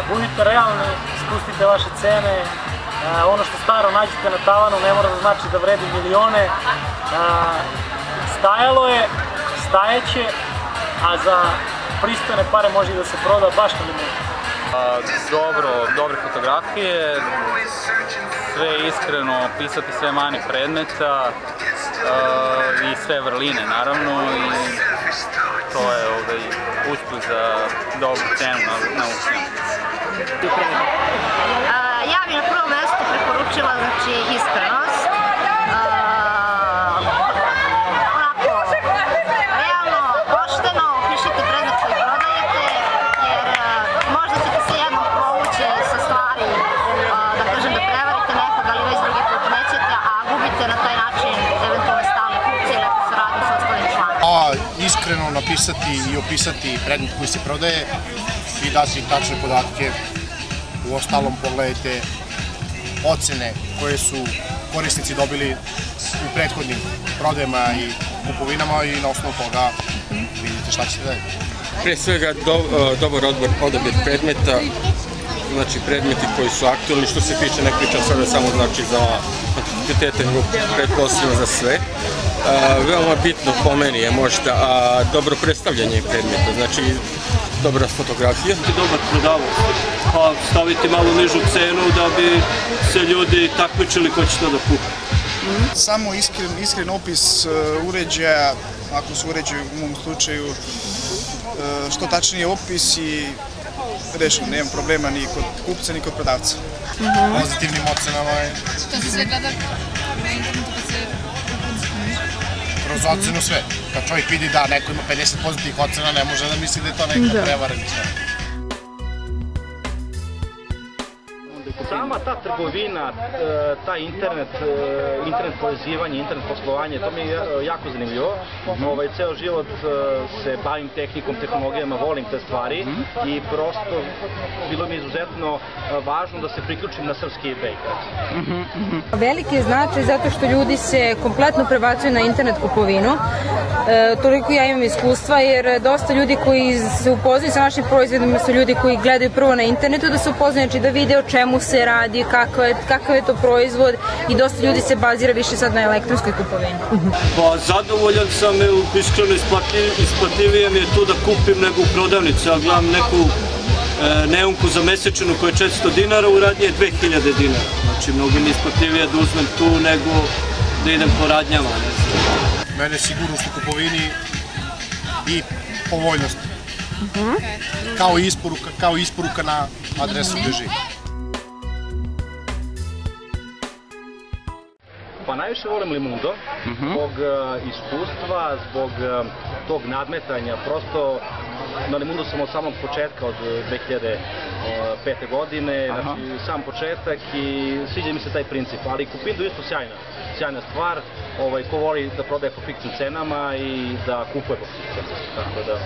Budite realni, spustite vaše cene, ono što staro nađete na tavanu ne mora da znači da vredi milione. Stajalo je, stajeće, a za pristojne pare može i da se proda baš na limunu. Dobre fotografije, sve iskreno, pisati sve mane predmeta i sve vrline naravno i to je usput za dobru cenu na aukcijama. Ja bih na prvom mestu preporučila iskrenost. Onako, realno, pošteno opišite predmet koji prodajete, jer možda ćete se jednom povući sa stvari, da kažem da prevarite nekoga, ali već drugi put nećete, a gubite na taj način eventualne stalne kupce ili ako se radi sa ostalim članom. Iskreno napisati i opisati predmet koji se prodaje i dati tačne podatke. U ostalom pogledajte ocene koje su korisnici dobili u prethodnim prodajama i kupovinama i na osnovu toga vidite šta ćete dalje. Pre svega dobar odabir predmeta, znači predmeti koji su aktualni, što se tiče ne pričam sada samo znači za antikvitete, nego pretpostavljeno za sve. Veoma bitno po meni je možda dobro predstavljanje predmeta, znači dobra fotografija. Dobar prodavac, pa staviti malo nižu cenu da bi se ljudi takmičili ko će to da kupi. Samo iskren opis uređaja, ako se uređuje u mom slučaju, što tačnije opis i rešeno, nemam problema ni kod kupca ni kod prodavca. Pozitivnim ocenama je... Što se sve gleda na internetu kad se... Kroz ocenu sve. Kad čovjek vidi da neko ima 50 pozitivnih ocena, ne može da misli da je to neka prevara. Sama ta trgovina, taj internet povezivanje, internet poslovanje, to mi je jako zanimljivo. Ceo život se bavim tehnikom, tehnologijama, volim te stvari i prosto bilo mi izuzetno važno da se priključim na srpski eBay. Veliki je značaj zato što ljudi se kompletno prebacuju na internet kupovinu. Toliko ja imam iskustva jer dosta ljudi koji se upoznaju sa našim proizvodima su ljudi koji gledaju prvo na internetu da se upoznaju, znači da vide o čemu se radi, kakav je to proizvod i dosta ljudi se bazira više sad na elektronskoj kupovini. Pa zadovoljan sam, iskreno isplativije mi je tu da kupim nego u prodavnici, a gledam neku neonku za mesečinu koja je 400 dinara, u radnji je 2000 dinara. Znači mnogo mi isplativije da uzmem tu nego da idem po radnjama. Mene je sigurnost u kupovini i povoljnost. Kao isporuka na adresu gde živi. Pa najviše volim Limundo, zbog iskustva, zbog tog nadmetanja, prosto na Limundo sam od samog početka, od 2005. godine, znači sam početak i sviđa mi se taj princip, ali Kupindu isto sjajna stvar, ko voli da prodaje po fiksnim cenama i da kupuje po fiksnim cenama, tako da...